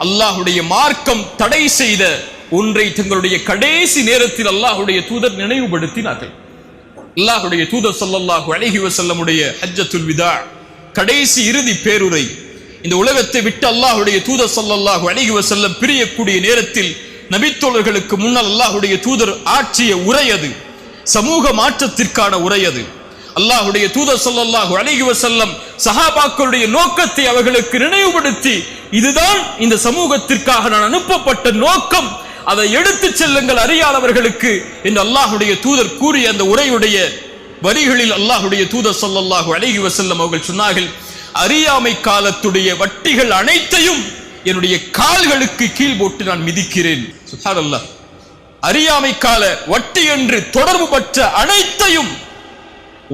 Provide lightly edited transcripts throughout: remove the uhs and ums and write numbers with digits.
அல்லாஹுடைய மார்க்கம் தடை செய்த ஒன்றை தங்களுடைய கடைசி நேரத்தில் அல்லாஹுடைய தூதர் நினைவுபடுத்தினார்கள். அல்லாஹுடைய தூதர் ஸல்லல்லாஹு அலைஹி வஸல்லமுடைய ஹஜ்ஜத்துல் விதா, கடைசி இறுதி பேருரை, இந்த உலகத்தை விட்டு அல்லாஹுடைய தூதர் ஸல்லல்லாஹு அலைஹி வஸல்லம் பிரியக்கூடிய நேரத்தில் நபித்தோழர்களுக்கு முன்னால் அல்லாஹுடைய தூதர் ஆற்றிய உரை அது, சமூக மாற்றத்திற்கான உரை அது. அல்லாஹுடைய தூதர் ஸல்லல்லாஹு அலைஹி வஸல்லம் சஹாபாக்களுடைய நோக்கத்தை அவர்களுக்கு நினைவுபடுத்தி, இதுதான் இந்த சமூகத்திற்காக நான் அனுப்பப்பட்ட நோக்கம், அதை எடுத்து செல்லுங்கள் அறியாதவர்களுக்கு என்று அல்லாஹுடைய தூதர் கூறிய அந்த உரையுடைய வரிகளில் அல்லாஹுடைய தூதர் ஸல்லல்லாஹு அலைஹி வஸல்லம் அவர்கள் சொன்னார்கள், அறியாமை காலத்துடைய வட்டிகள் அனைத்தையும் என்னுடைய கால்களுக்கு கீழ் போட்டு நான் மிதிக்கிறேன். சுப்ஹானல்லாஹ். அறியாமை கால வட்டி என்று தொடர்பு பற்ற அனைத்தையும்,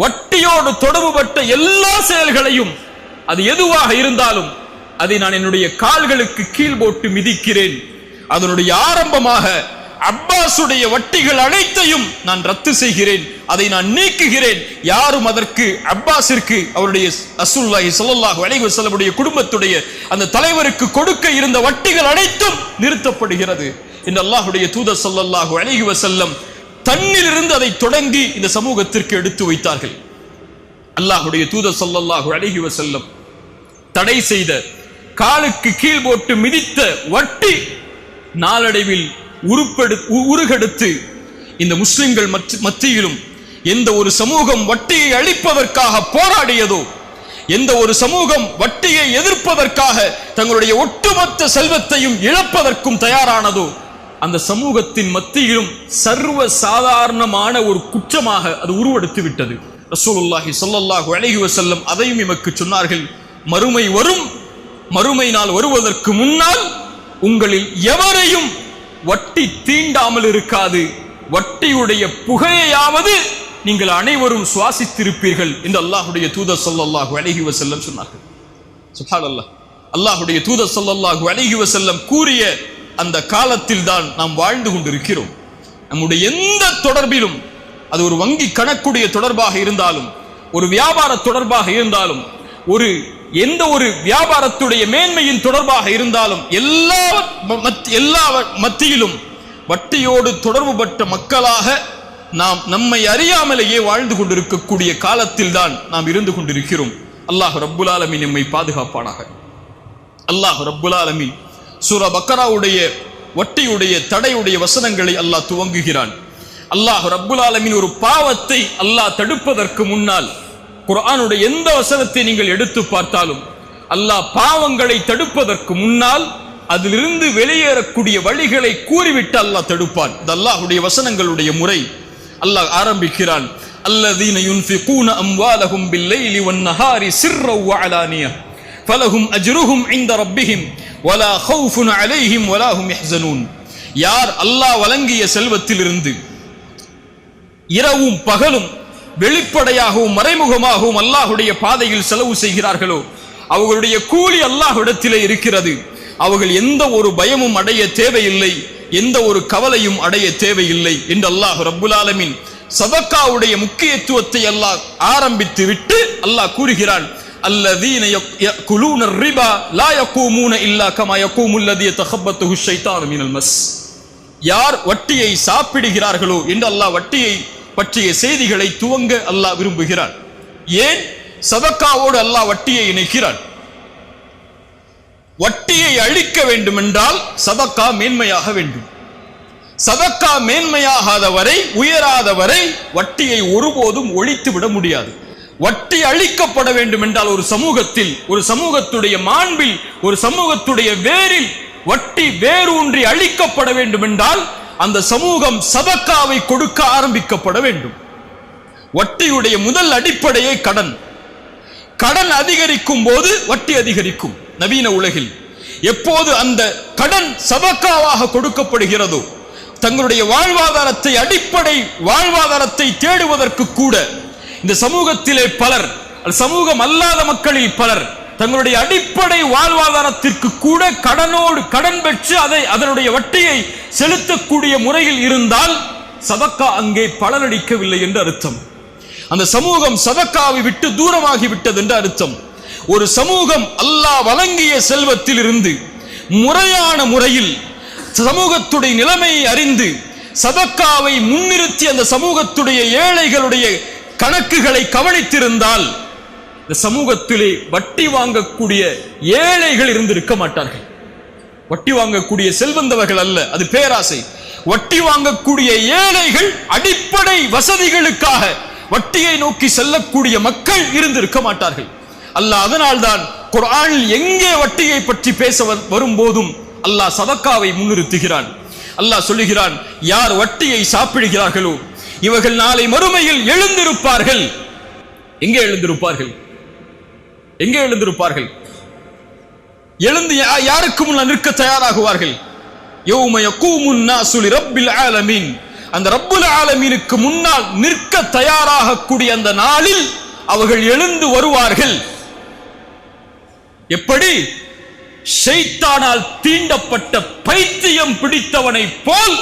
வட்டியோடு தொடர்பு பட்ட எல்லா செயல்களையும், அது எதுவாக இருந்தாலும் அதை நான் என்னுடைய கால்களுக்கு கீழ் போட்டு மிதிக்கிறேன். அதனுடைய ஆரம்பமாக அப்பாஸுடைய வட்டிகள் அனைத்தையும் நான் ரத்து செய்கிறேன், அதை நான் நீக்குகிறேன். யாரும் அதற்கு அப்பாஸிற்கு அவருடைய ரசூலுல்லாஹி ஸல்லல்லாஹு அலைஹி வஸல்லமுடைய குடும்பத்துடைய அந்த தலைவருக்கு கொடுக்க இருந்த வட்டிகள் அனைத்தும் நிறுத்தப்படுகிறது என்று அல்லாஹ்வுடைய தூதர் ஸல்லல்லாஹு அலைஹி வஸல்லம் தன்னிலிருந்து அதை தொடங்கி இந்த சமூகத்திற்கு எடுத்து வைத்தார்கள். அல்லாஹ்வுடைய தூதர் ஸல்லல்லாஹு அலைஹி வஸல்லம் தடை செய்த, காலுக்கு கீழ் போட்டு மிதித்த வட்டி நாளடைவில் உருகெடுத்து இந்த முஸ்லிம்கள் மத்தியிலும் எந்த ஒரு சமூகம் வட்டியை அழிப்பதற்காக போராடியதோ, எந்த ஒரு சமூகம் வட்டியை எதிர்ப்பதற்காக தங்களுடைய ஒட்டுமொத்த செல்வத்தையும் இழப்பதற்கும் தயாரானதோ, அந்த சமூகத்தின் மத்தியிலும் சர்வ சாதாரணமான ஒரு குற்றமாக அது உருவெடுத்து விட்டது. ரசூலுல்லாஹி ஸல்லல்லாஹு அலைஹி வஸல்லம் அதையும் எமக்கு சொன்னார்கள். மறுமை வரும், மறுமை நாள் வருவதற்கு முன்னால் உங்களில் எவரையும் வட்டி தீண்டாமல் இருக்காது, வட்டியுடைய புகையாவது நீங்கள் அனைவரும் சுவாசித்திருப்பீர்கள் என்று அல்லாஹ்வுடைய தூதர் ஸல்லல்லாஹு அலைஹி வஸல்லம் சொன்னார்கள். சுப்ஹானல்லாஹ். அல்லாஹ்வுடைய தூதர் ஸல்லல்லாஹு அலைஹி வஸல்லம் கூறிய அந்த காலத்தில் தான் நாம் வாழ்ந்து கொண்டிருக்கிறோம். நம்முடைய எந்த தொடர்பிலும், அது ஒரு வங்கி கணக்குடைய தொடர்பாக இருந்தாலும், ஒரு வியாபார தொடர்பாக இருந்தாலும், எந்த ஒரு வியாபாரத்துடைய மேன்மையின் தொடர்பாக இருந்தாலும், எல்லா மத்தியிலும் வட்டியோடு தொடர்பு பட்ட மக்களாக நாம் நம்மை அறியாமலேயே வாழ்ந்து கொண்டிருக்கக்கூடிய காலத்தில் தான் நாம் இருந்து கொண்டிருக்கிறோம். அல்லாஹ் ரப்புல் ஆலமீன் நம்மை பாதுகாப்பானாக. அல்லாஹ் ரப்புல் ஆலமீன் சூரா பக்கராவுடைய வட்டியுடைய தடையுடைய வசனங்களை அல்லாஹ் துவங்குகிறான். அல்லாஹ் ரப்புல் ஆலமீன் ஒரு பாவத்தை அல்லாஹ் தடுப்பதற்கு முன்னால் குர்ஆனுடைய எந்த வசனத்தை நீங்கள் எடுத்து பார்த்தாலும் அல்லாஹ் பாவங்களை தடுப்பதற்கு முன்னால் அதிலிருந்து வெளியேறக்கூடிய வழிகளை கூறிவிட்டு அல்லாஹ் தடுப்பான். இது அல்லாஹ்வுடைய வசனங்களுடைய முறை. அல்லாஹ் ஆரம்பிக்கிறான், அல்லதீன யுன்ஃபிகூன அம்வாலஹும் பில்லைலி வன்னஹாரி சிர்ரன் வ அலானியா ஃபலஹும் அஜ்ருஹும் இன்த ரப்பிஹிம் வலா கௌஃபுன் அலைஹிம் வலா ஹும் யஹ்ஸனூன். யார் அல்லாஹ் வழங்கிய செல்வத்திலிருந்து இரவும் பகலும் வெளிப்படையாகவும் மறைமுகமாகவும் அல்லாஹ்வுடைய பாதையில் செலவு செய்கிறார்களோ அவர்களுடைய கூலி அல்லாஹ்விடத்திலே இருக்கிறது. அவர்கள் எந்த ஒரு பயமும் அடைய தேவையில்லை, எந்த ஒரு கவலையும் அடைய தேவையில்லை என்று அல்லாஹ் ரப்புல் ஆலமீன் சதக்காவுடைய முக்கியத்துவத்தை அல்லாஹ் ஆரம்பித்து விட்டு அல்லாஹ் கூறுகிறான், அல்லதீன யகுலூன ரிபா லா யகூமூன இல்லா கமா யகூமுல் லதீ யதகப்பத்துஹு ஷைத்தானு மினல் மஸ். யார் வட்டியை சாப்பிடுகிறார்களோ என்று அல்லாஹ் வட்டியை பற்றிய செய்திகளை துவங்க அல்லாஹ் விரும்புகிறான். ஏன் சதக்காவோடு அல்லாஹ் வட்டியை இணைக்கிறான்? வட்டியை அழிக்க வேண்டும் என்றால் சதக்கா மேன்மையாக வேண்டும். சதக்கா மேன்மையாகாத வரை, உயராத வரை வட்டியை ஒருபோதும் ஒழித்து விட முடியாது. வட்டி அழிக்கப்பட வேண்டும் என்றால் ஒரு சமூகத்தில், ஒரு சமூகத்துடைய மாண்பில், ஒரு சமூகத்துடைய வேரில் வட்டி வேரூன்றி அழிக்கப்பட வேண்டும் என்றால் அந்த சமூகம் சதக்காவை கொடுக்க ஆரம்பிக்கப்பட வேண்டும். வட்டியுடைய முதல் அடிப்படையே கடன். கடன் அதிகரிக்கும் போது வட்டி அதிகரிக்கும். நவீன உலகில் எப்போது அந்த கடன் சதக்காவாக கொடுக்கப்படுகிறதோ, தங்களுடைய வாழ்வாதாரத்தை, அடிப்படை வாழ்வாதாரத்தை தேடுவதற்கு கூட இந்த சமூகத்திலே பலர், சமூகம் அல்லாத மக்களில் பலர் தங்களுடைய அடிப்படை வாழ்வாதாரத்திற்கு கூட கடன் பெற்று அதனுடைய வட்டியை செலுத்தக்கூடிய முறையில் இருந்தால் சதக்கா அங்கே பலனளிக்கவில்லை என்று அர்த்தம். அந்த சமூகம் சதக்காவை விட்டு தூரமாகி விட்டது என்று அர்த்தம். ஒரு சமூகம் அல்லாஹ் வழங்கிய செல்வத்தில் இருந்து முறையான முறையில் சமூகத்துடைய நிலைமையை அறிந்து சதக்காவை முன்னிறுத்தி அந்த சமூகத்துடைய ஏழைகளுடைய கணக்குகளை கவனித்திருந்தால் இந்த சமூகத்திலே வட்டி வாங்கக்கூடிய ஏழைகள் இருந்திருக்க மாட்டார்கள். வட்டி வாங்கக்கூடிய செல்வந்தவர்கள் அல்ல, அது பேராசை. வட்டி வாங்கக்கூடிய ஏழைகள், அடிப்படை வசதிகளுக்காக வட்டியை நோக்கி செல்லக்கூடிய மக்கள் இருந்திருக்க மாட்டார்கள். அல்லாஹ் அதனால்தான் குர்ஆனில் எங்கே வட்டியை பற்றி பேச வரும்போதும் அல்லாஹ் சதக்காவை முன்னிறுத்துகிறான். அல்லாஹ் சொல்லுகிறான், யார் வட்டியை சாப்பிடுகிறார்களோ இவர்கள் நாளை மறுமையில் எழுந்திருப்பார்கள். எங்கே எழுந்திருப்பார்கள்? எங்கே எழுந்திருப்பார்கள்? எழுந்து யாருக்கு முன்னால் நிற்க தயாராகுவார்கள்? யௌம யகூமுன் நாசு லிரப்பில் ஆலமீன், அந்த ரப்புல் ஆலமீனுக்கு முன்னால் நிற்க தயாராகக்கூடிய அந்த நாளில் அவர்கள் எழுந்து வருவார்கள். எப்படி? ஷைத்தானால் தீண்டப்பட்ட பைத்தியம் பிடித்தவனை போல்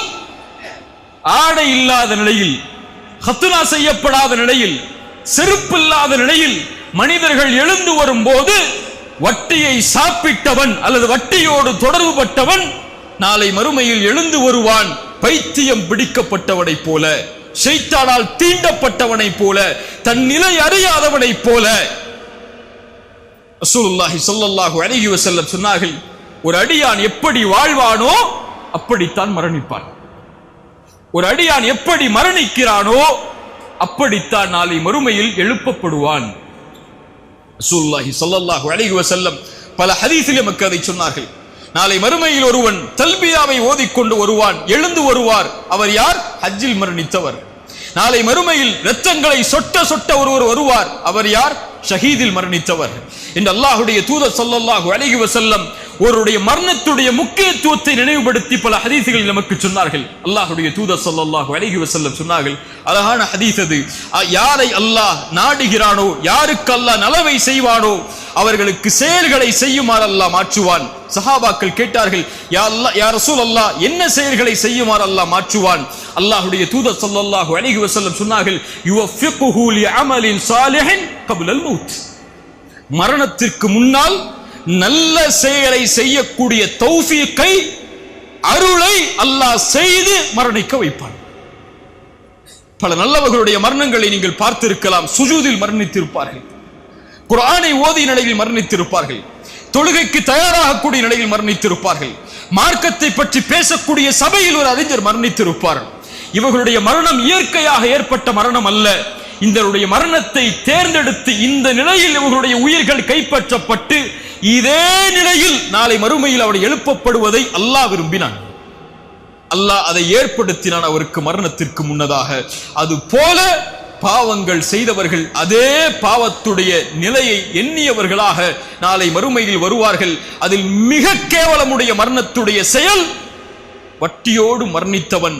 ஆடை இல்லாத நிலையில், ஹத்னா செய்யப்படாத நிலையில், செருப்பு இல்லாத நிலையில் மனிதர்கள் எழுந்து வரும்போது வட்டியை சாப்பிட்டவன் அல்லது வட்டியோடு தொடர்பு பட்டவன் நாளை மறுமையில் எழுந்து வருவான் பைத்தியம் பிடிக்கப்பட்டவனை போல, ஷைத்தானால் தீண்டப்பட்டவனை போல, தன் நிலை அறியாதவனை போல. ரசூலுல்லாஹி ஸல்லல்லாஹு அலைஹி வஸல்லம் சொன்னார்கள், ஒரு அடியான் எப்படி வாழ்வானோ அப்படித்தான் மரணிப்பான். ஒரு அடியான் எப்படி மரணிக்கிறானோ அப்படித்தான் நாளை மறுமையில் எழுப்பப்படுவான். ரசூலுல்லாஹி ஸல்லல்லாஹு அலைஹி வஸல்லம் பல ஹதீஸிலே நமக்கு அதை சொன்னார்கள். நாளை மறுமையில் ஒருவன் தல்பியாவை ஓதிக்கொண்டு வருவான், எழுந்து வருவார். அவர் யார்? ஹஜ்ஜில் மரணித்தவர். நாளை மறுமையில் இரத்தங்களை சொட்ட சொட்ட ஒருவர் வருவார். அவர் யார்? ஷஹீதில் மரணித்தவர். என்று அல்லாஹ்வுடைய தூதர் ஸல்லல்லாஹு அலைஹி வஸல்லம் ஒருவருடைய மரணத்துடைய முக்கியத்துவத்தை நினைவுபடுத்தி பல ஹதீஸ்களில் நமக்கு சொன்னார்கள். அல்லாஹ்வுடைய தூதர் ஸல்லல்லாஹு அலைஹி வஸல்லம் சொன்னார்கள், அழகான ஹதீஸ் அது, யாரை அல்லாஹ் நாடுகிறானோ, யாருக்கு அல்லாஹ் நலவை செய்வானோ அவர்களுக்கு செயல்களை செய்யுமாறு அல்லாஹ் மாற்றுவான். சஹாபாக்கள் கேட்டார்கள், யா அல்லாஹ், யா ரசூலல்லாஹ், என்ன செயல்களை செய்யுமாறு அல்லாஹ் மாற்றுவான்? அல்லாஹ்வுடைய தூதர் ஸல்லல்லாஹு அலைஹி வஸல்லம் சொன்னார்கள், யுவஃபிகுஹு லிஅமலின் சாலிஹின் கப்லல் மௌத், மரணத்திற்கு முன்னால் நல்ல செயலை செய்யக்கூடிய தௌஃபீக்கை, அருளை அல்லாஹ் செய்து மரணிக்க வைப்பான். பல நல்லவர்களுடைய மரணங்களை நீங்கள் பார்த்திருக்கலாம். சுஜூதில் மரணித்திருப்பார்கள், குர்ஆனை ஓதிய நிலையில் மரணித்திருப்பார்கள், தொழுகைக்கு தயாராகக்கூடிய நிலையில் மரணித்திருப்பார்கள், மார்க்கத்தை பற்றி பேசக்கூடிய சபையில் ஒரு அறிஞர் மரணித்திருப்பார். இவர்களுடைய மரணம் இயற்கையாக ஏற்பட்ட மரணம் அல்ல. இவருடைய மரணத்தை தேர்ந்தெடுத்து இந்த நிலையில் இவர்களுடைய உயிர்கள் கைப்பற்றப்பட்டு இதே நிலையில் நாளை மறுமையில் அவர் எழுப்பப்படுவதை அல்லாஹ் விரும்பினான். அல்லாஹ் அதை ஏற்படுத்தினான் அவருக்கு மரணத்திற்கு முன்னதாக. அது போல பாவங்கள் செய்தவர்கள் அதே பாவத்துடைய நிலையை எண்ணியவர்களாக நாளை மறுமையில் வருவார்கள். அதில் மிக கேவலமுடைய மரணத்துடைய செயல் வட்டியோடு மரணித்தவன்,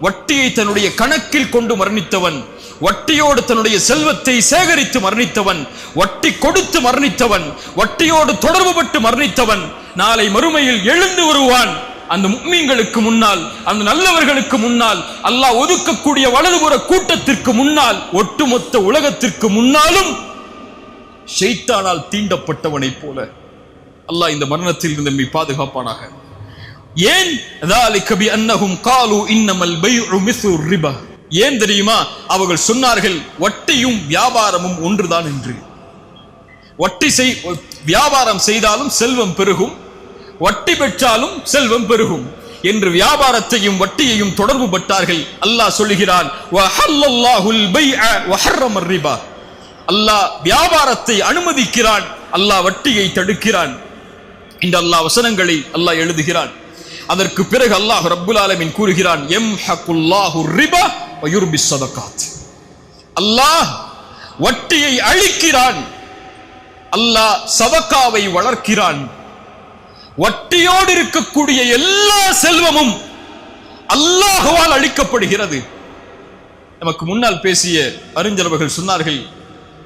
வட்டியை தன்னுடைய கணக்கில் கொண்டு மரணித்தவன், வட்டியோடு தன்னுடைய செல்வத்தை சேகரித்து மரணித்தவன், வட்டி கொடுத்து மரணித்தவன், வட்டியோடு தொடர்பு பட்டு மரணித்தவன் நாளை மறுமையில் எழுந்து வருவான். அந்த முஃமின்களுக்கு முன்னால், அந்த நல்லவர்களுக்கு முன்னால், அல்லாஹ் ஒதுக்கக்கூடிய வலதுபுற கூட்டத்திற்கு முன்னால், ஒட்டுமொத்த உலகத்திற்கு முன்னாலும் ஷைத்தானால் தீண்டப்பட்டவனை போல. அல்லாஹ் இந்த மரணத்தில் இருந்து நம்மை பாதுகாப்பானாக. ஏன்? ذلك بأنهم قالوا إنما البيع مثل الربا. ஏன் தெரியுமா? அவர்கள் சொன்னார்கள் வட்டியும் வியாபாரமும் ஒன்றுதான் என்று. வட்டி வியாபாரம் செய்தாலும் செல்வம் பெருகும், வட்டி பெற்றாலும் செல்வம் பெருகும் என்று வியாபாரத்தையும் வட்டியையும் தொடர்பு பட்டார்கள். அல்லாஹ் சொல்லுகிறான், வஹல்லல்லாஹுல் பைஅ வஹர்ரம ரிபா. அல்லாஹ் வியாபாரத்தை அனுமதிக்கிறான், அல்லாஹ் வட்டியை தடுக்கிறான். இந்த அல்லாஹ் வசனங்களை அல்லாஹ் எழுதுகிறான். அதற்கு பிறகு அல்லாஹ் ரப்புல் ஆலமீன் கூறுகிறான், யம்ஹகுல்லாஹு ரிபா வ யுர்பிஸ் ஸதகாத். அல்லாஹ் வட்டியை அழிக்கிறான், அல்லாஹ் சதகாவை வளர்க்கிறான். வட்டியோடு இருக்கக்கூடிய எல்லா செல்வமும் அல்லாஹ்வால் அழிக்கப்படுகிறது. நமக்கு முன்னால் பேசிய அறிஞர்கள் சொன்னார்கள்,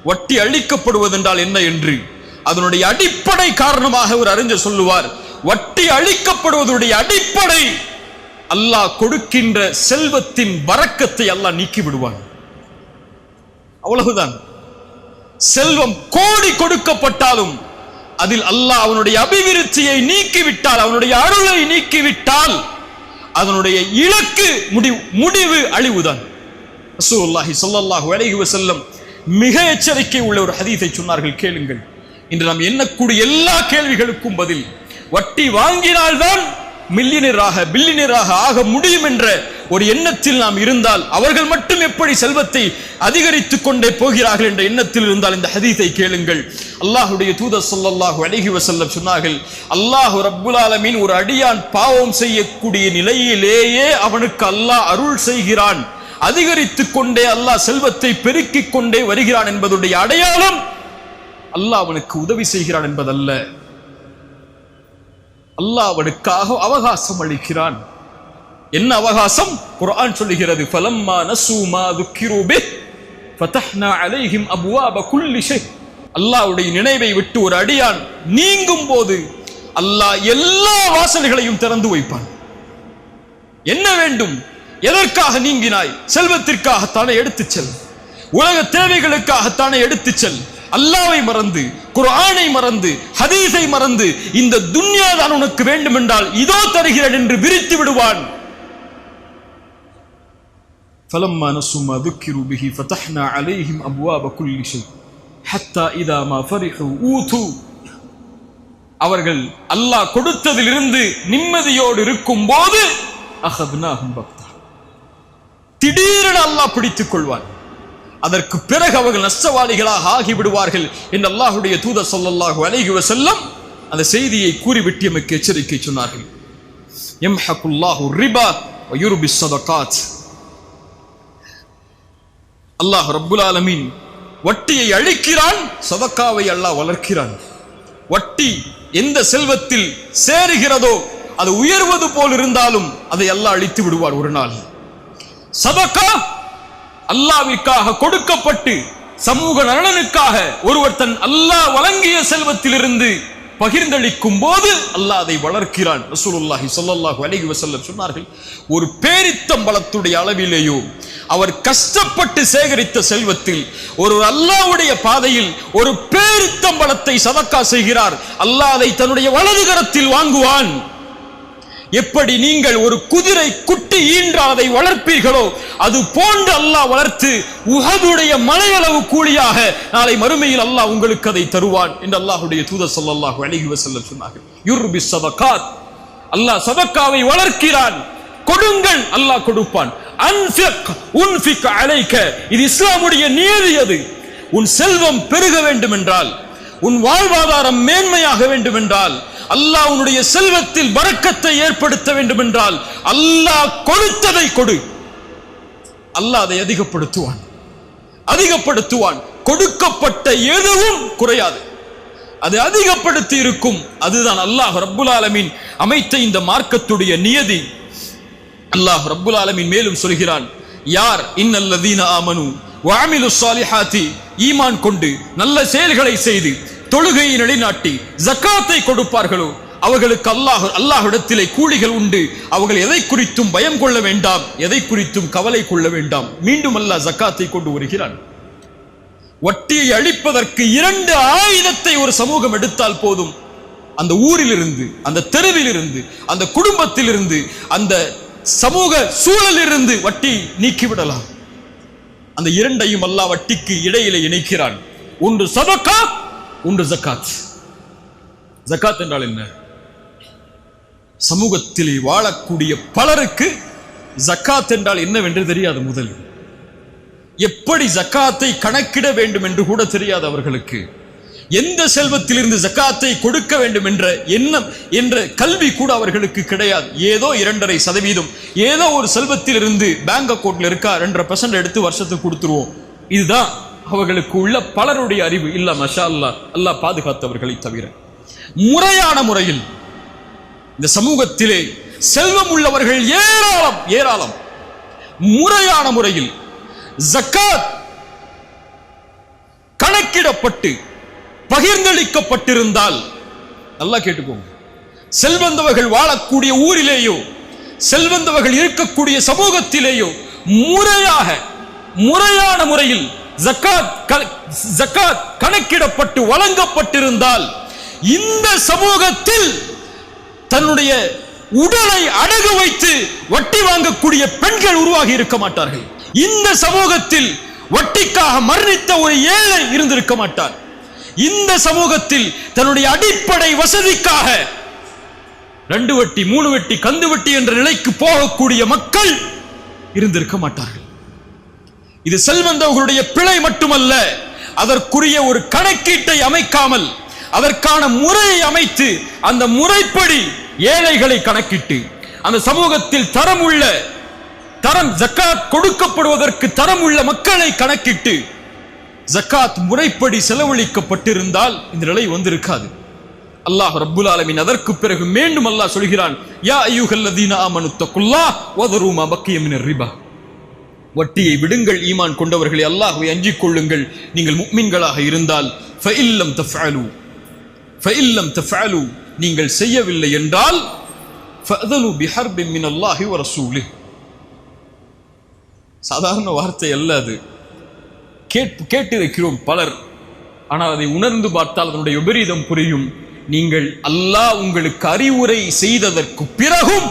வட்டி அழிக்கப்படுவதென்றால் என்ன என்று. அதனுடைய அடிப்படை காரணமாக ஒரு அறிஞர் சொல்லுவார், வட்டி அழிக்கப்படுவதனுடைய அடிப்படை அல்லாஹ் கொடுக்கின்ற செல்வத்தின் பரக்கத்தை அல்லாஹ் நீக்கி விடுவான். அவ்வளவுதான். செல்வம் கோடி கொடுக்கப்பட்டாலும் அதில் அல்லாஹ் அவனுடைய அபிவிருத்தியை நீக்கிவிட்டால், அவனுடைய அருளை நீக்கிவிட்டால் அதனுடைய இலக்கு முடிவு அழிவுதான். ரசூலுல்லாஹி ஸல்லல்லாஹு அலைஹி வஸல்லம் மிக எச்சரிக்கை உள்ள ஒரு ஹதீஸை சொன்னார்கள், கேளுங்கள். இன்று நாம் எண்ணக்கூடிய எல்லா கேள்விகளுக்கும் பதில். வட்டி வாங்கினால்தான் பில்லியனராக ஆக முடியும் என்ற ஒரு எண்ணத்தில் நாம் இருந்தால், அவர்கள் மட்டும் எப்படி செல்வத்தை அதிகரித்துக் கொண்டே போகிறார்கள் என்ற எண்ணத்தில் இருந்தால் இந்த ஹதீஸை கேளுங்கள். அல்லாஹ்வுடைய தூதர் ஸல்லல்லாஹு அலைஹி வஸல்லம் சொன்னார்கள், அல்லாஹ் ரப்புல் ஆலமீன் ஒரு அடியான் பாவம் செய்யக்கூடிய நிலையிலேயே அவனுக்கு அல்லாஹ் அருள் செய்கிறான், அதிகரித்துக் கொண்டே அல்லாஹ் செல்வத்தை பெருக்கிக் கொண்டே வருகிறான் என்பதுடைய அடையாளம் அல்லாஹ் அவனுக்கு உதவி செய்கிறான் என்பதல்ல, அல்லாஹ் அவனுக்காக அவகாசம் அளிக்கிறான். என்ன அவகாசம்? குர்ஆன் சொல்லுகிறது, ஃபலம்மா நஸூ மா ذுக்கிரு பிஹ் ஃபதஹ்னா அலைஹிம் அப்வாப குல்லி ஷை. அல்லாஹ்வுடைய நினைவை விட்டு ஒரு அடியான் நீங்கும் போது அல்லாஹ் எல்லா வாசல்களையும் திறந்து வைப்பான். என்ன வேண்டும்? எதற்காக நீங்கினாய்? செல்வத்திற்காகத்தானே எடுத்துச் செல், உலக தேவைகளுக்காகத்தானே எடுத்துச் செல். அல்லாஹ்வை மறந்து, குர்ஆனை மறந்து, ஹதீஸை மறந்து இந்த துன்யா தான் உனக்கு வேண்டும் என்றால் இதோ தருகிறேன் என்று விரித்து விடுவான். فلما نسوا ما ذكروا به فتحنا عليهم ابواب كل شيء حتى اذا ما فرحوا اوتوا. அவர்கள் அல்லாஹ் கொடுத்ததிலிருந்து நிம்மதியோடு இருக்கும் போது அஹத்னாஹும் பக்தா, திடீரென அல்லாஹ் பிடித்துக் கொள்வான். அதற்கு பிறகு அவர்கள் நஷ்டவாளிகளாக ஆகிவிடுவார்கள் என்று அல்லாஹ்வுடைய தூதர் ஸல்லல்லாஹு அலைஹி வஸல்லம் அந்த செய்தியை கூறிவிட்டு எமக்கு எச்சரிக்கை சொன்னார்கள். யம்ஹகுல்லாஹு ரிபா வ யுர்பிஸ் ஸதகாத். அல்லாஹ் ரப்புல் ஆலமீன் வட்டியை அழிக்கிறான், சதகாவை அல்லாஹ் வளர்க்கிறான். வட்டி எந்த செல்வத்தில் சேருகிறதோ அது உயர்வது போல் இருந்தாலும் அதை அல்லாஹ் அழித்து விடுவார் ஒரு நாள். சதகா அல்லாஹ்விற்காக கொடுக்கப்பட்டு சமூக நலனுக்காக ஒருவர் தன் அல்லாஹ் வழங்கிய செல்வத்திலிருந்து பகிர்ந்தளிக்கும் போது அல்லாஹ் அதை வளர்க்கிறான். ரசூலுல்லாஹி ஸல்லல்லாஹு அலைஹி வஸல்லம் சொன்னார்கள், ஒரு பேரித்தம்பழத்துடைய அளவிலேயோ அவர் கஷ்டப்பட்டு சேகரித்த செல்வத்தில் ஒரு அல்லாஹ்வுடைய பாதையில் ஒரு பேரித்தம்பழத்தை சதக்கா செய்கிறார், அல்லாஹ் அதை தன்னுடைய வலது கரத்தில் வாங்குவான். எப்படி நீங்கள் ஒரு குதிரை குட்டி ஈன்றால் அதை வளர்ப்பீர்களோ அது போன்று அல்லாஹ் வளர்த்து உஹதுடைய மலையளவு கூலியாக நாளை மறுமையில் அல்லாஹ் உங்களுக்கு அதை தருவான் என்று அல்லாஹ்வுடைய தூதர் ஸல்லல்லாஹு அலைஹி வஸல்லம் சொன்னார்கள். யுர்பிஸ் ஸதகாத், அல்லாஹ் சதக்காவை வளர்க்கிறான். கொடுங்கள், அல்லாஹ் கொடுப்பான். அன்ஃபிக் உன்ஃபிக் அலைக, இது இஸ்லாமுடைய நியதி. அது உன் செல்வம் பெருக வேண்டும் என்றால், உன் வாழ்வாதாரம் மேன்மையாக வேண்டும் என்றால், அல்லாஹ் உன்னுடைய செல்வத்தில் பரக்கத்தை ஏற்படுத்த வேண்டும் என்றால் அல்லாஹ் கொடுத்ததை கொடு, அல்லாஹ் அதை அதிகப்படுத்துவான். கொடுக்கப்பட்ட எதுவும் குறையாது, அது அதிகப்படுத்தி இருக்கும். அதுதான் அல்லாஹ் ரப்புல் ஆலமீன் அமைத்த இந்த மார்க்கத்துடைய நியதி. அல்லாஹ் ரப்புல் ஆலமீன் மேலும் சொல்கிறான், யார் இன்னல்லதீன ஆமனு வ அமிலுஸ் ஸாலிஹாத்தி, ஈமான் கொண்டு நல்ல செயல்களை செய்து தொழுகையை நிலைநாட்டி ஜக்காத்தை கொடுப்பார்களோ அவர்களுக்கு அல்லாஹ்விடத்திலே கூலிகள் உண்டு. அவர்கள் எதை குறித்தும் பயம் கொள்ள வேண்டாம், எதை குறித்தும் கவலை கொள்ள வேண்டாம். மீண்டும் அல்லாஹ் ஜக்காத்தை கொண்டு வருகிறான். வட்டியை அழிப்பதற்கு 2 ஆயுதத்தை ஒரு சமூகம் எடுத்தால் போதும், அந்த ஊரிலிருந்து, அந்த தெருவிலிருந்து, அந்த குடும்பத்திலிருந்து, அந்த சமூக சூழலிலிருந்து வட்டி நீக்கிவிடலாம். அந்த 2ஐயும் அல்லாஹ் வட்டிக்கு இடையிலே இணைக்கிறான். ஒன்று சதகா, ஒன்று ஜகாத். ஜகாத் என்றால் என்ன? சமூகத்திலே வாழக்கூடிய பலருக்கு ஜகாத் என்றால் என்னவென்று தெரியாது. முதலில் எப்படி ஜகாத்தை கணக்கிட வேண்டும் என்று கூட தெரியாது அவர்களுக்கு. எந்த செல்வத்திலிருந்து ஜகாத்தை கொடுக்க வேண்டும் என்ற எண்ணம் என்ற கல்வி கூட அவர்களுக்கு கிடையாது. ஏதோ 2.5%, ஏதோ ஒரு செல்வத்திலிருந்து பேங்க் அக்கௌண்ட்ல இருக்கா 2% எடுத்து வருஷத்துக்கு கொடுத்துருவோம், இதுதான் அவர்களுக்கு உள்ள பலருடைய அறிவு. இல்ல மஷா அல்லாஹ், அல்லாஹ் பாதுகாத்தவர்களை தவிர முறையான முறையில் இந்த சமூகத்திலே செல்வம் உள்ளவர்கள் ஏராளம். முறையான முறையில் ஜகாத் கணக்கிடப்பட்டு பகிர்ந்தளிக்கப்பட்டிருந்தால், நல்லா கேட்டுக்கோங்க, செல்வந்தவர்கள் வாழக்கூடிய ஊரிலேயோ செல்வந்தவர்கள் இருக்கக்கூடிய சமூகத்திலேயோ முறையான முறையில் ஜகாத் கணக்கிடப்பட்டு வழங்கப்பட்டிருந்தால் இந்த சமூகத்தில் தன்னுடைய உடலை அடகு வைத்து வட்டி வாங்கக்கூடிய பெண்கள் உருவாகி இருக்க மாட்டார்கள். இந்த சமூகத்தில் வட்டிக்காக மரணித்த ஒரு ஏழை இருந்திருக்க மாட்டார். இந்த சமூகத்தில் தன்னுடைய அடிப்படை வசதிக்காக 2 வட்டி 3 வட்டி கந்து வட்டி என்ற நிலைக்கு போகக்கூடிய மக்கள் இருந்திருக்க மாட்டார்கள். இது செல்வந்தவர்களுடைய பிழை மட்டுமல்ல, அதற்குரிய ஒரு கணக்கீட்டை அமைக்காமல் அதற்கான முறையை அமைத்து அந்த முறைப்படி ஏழைகளை கணக்கிட்டு அந்த சமூகத்தில் தரம் ஜக்காத் கொடுக்கப்படுவதற்கு தரம் உள்ள மக்களை கணக்கிட்டு ஜக்காத் முறைப்படி செலவழிக்கப்பட்டிருந்தால் இந்த நிலை வந்திருக்காது. அல்லாஹ் ரப்புல் ஆலமீன் அதற்கு பிறகு மீண்டும் அல்லாஹ் சொல்கிறான், யா அய்யுஹல்லதீன ஆமனு தக்குல்லாஹ் வதரு மா பக்கிய மினர் ரிபா. வட்டியை விடுங்கள் ஈமான் கொண்டவர்களே, அல்லாஹ்வை அஞ்சிக் கொள்ளுங்கள் நீங்கள் முஃமின்களாக இருந்தால். ஃபஇல்லம் தஃஅலு நீங்கள் செய்யவில்லை என்றால் ஃபஅதலு பிஹர்பின் மினல்லாஹி வ ரசூலிஹ். சாதாரண வார்த்தை அல்ல அது. கேட்டு இருக்கிறோம் பலர், ஆனால் அதை உணர்ந்து பார்த்தால் அதனுடைய விபரீதம் புரியும். நீங்கள் அல்லாஹ் உங்களுக்கு அறிவுரை செய்ததற்கு பிறகும்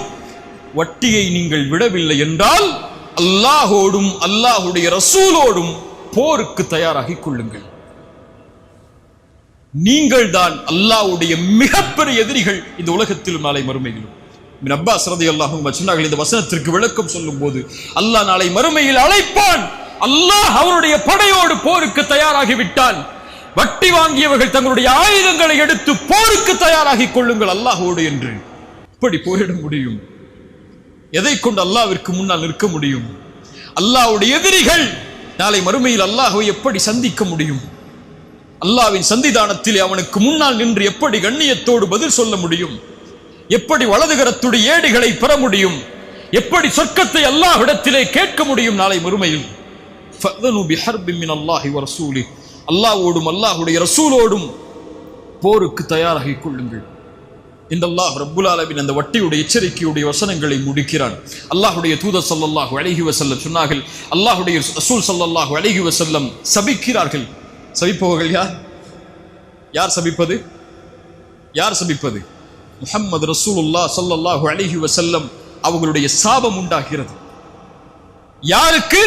வட்டியை நீங்கள் விடவில்லை என்றால் அல்லாஹோடும் அல்லாஹுடைய ரசூலோடும் போருக்கு தயாராகிக் கொள்ளுங்கள். நீங்கள் தான் அல்லாஹ்வுடைய மிகப்பெரிய எதிரிகள் இந்த உலகத்திலும் நாளை மறுமையிலும். இப்னு அப்பாஸ் ரலியல்லாஹு அன்ஹு சொன்னார்கள், இந்த வசனத்திற்கு விளக்கம் சொல்லும் போது, அல்லாஹ் நாளை மறுமையில் அழைப்பான். அல்லாஹ் அவருடைய படையோடு போருக்கு தயாராகி விட்டான். வட்டி வாங்கியவர்கள் தங்களுடைய ஆயுதங்களை எடுத்து போருக்கு தயாராகிக் கொள்ளுங்கள் அல்லாஹ்வோடு என்று. எப்படி போரிட முடியும்? எதை கொண்டு அல்லாஹ்விற்கு முன்னால் நிற்க முடியும்? அல்லாஹ்வுடைய எதிரிகள் நாளை மறுமையில் அல்லாஹ்வை எப்படி சந்திக்க முடியும்? அல்லாஹ்வின் சந்திதானத்தில் அவனுக்கு முன்னால் நின்று எப்படி கண்ணியத்தோடு பதில் சொல்ல முடியும்? எப்படி வலதுகரத்துடைய ஏடுகளை பெற முடியும்? எப்படி சொர்க்கத்தை அல்லாஹ்விடத்திலே கேட்க முடியும் நாளை மறுமையில்? ஃபஅதனு பிஹர்பின் மினல்லாஹி வ ரசூலிஹ். அல்லாஹ்வோடும் அல்லாஹ்வுடைய ரசூலோடும் போருக்கு தயாராகிக் கொள்ளுங்கள். இந்த அல்லாஹ் ரப்புல் ஆலமீன் அந்த வட்டியுடைய எச்சரிக்கையுடைய வசனங்களை முடிக்கிறான். அல்லாஹ்வுடைய தூதர் ஸல்லல்லாஹு அலைஹி வஸல்லம் சொன்னார்கள், அல்லாஹ்வுடைய ரசூல் ஸல்லல்லாஹு அலைஹி வஸல்லம் சபிக்கிறார்கள். சபிப்பவர்கள் யார்? யார் சபிப்பது? யார் சபிப்பது? முஹம்மது ரசூலுல்லாஹ் ஸல்லல்லாஹு அலைஹி வஸல்லம் அவர்களுடைய சாபம் உண்டாகிறது. யாருக்கு?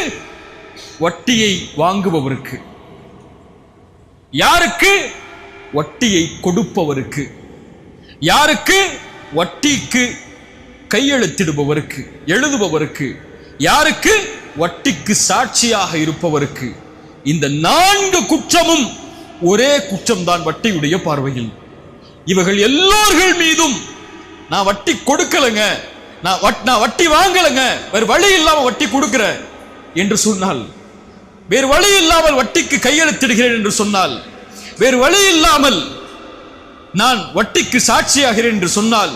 வட்டியை வாங்குபவருக்கு. யாருக்கு? வட்டியை கொடுப்பவருக்கு. யாருக்கு? வட்டிக்கு கையெழுத்திடுபவருக்கு, எழுதுபவருக்கு. யாருக்கு? வட்டிக்கு சாட்சியாக இருப்பவருக்கு. இந்த 4 குற்றமும் ஒரே குற்றம்தான் வட்டியுடைய பார்வையில். இவர்கள் எல்லோர்கள் மீதும் நான் வட்டி கொடுக்கலங்க, நான் வட்டி வாங்கலங்க, வேறு வழி இல்லாம வட்டி கொடுக்கிறேன் என்று சொன்னால், வேறு வழி இல்லாமல் வட்டிக்கு கையெழுத்திடுகிறேன் என்று சொன்னால், வேறு வழி இல்லாமல் நான் வட்டிக்கு சாட்சியாகிறேன் என்று சொன்னால்,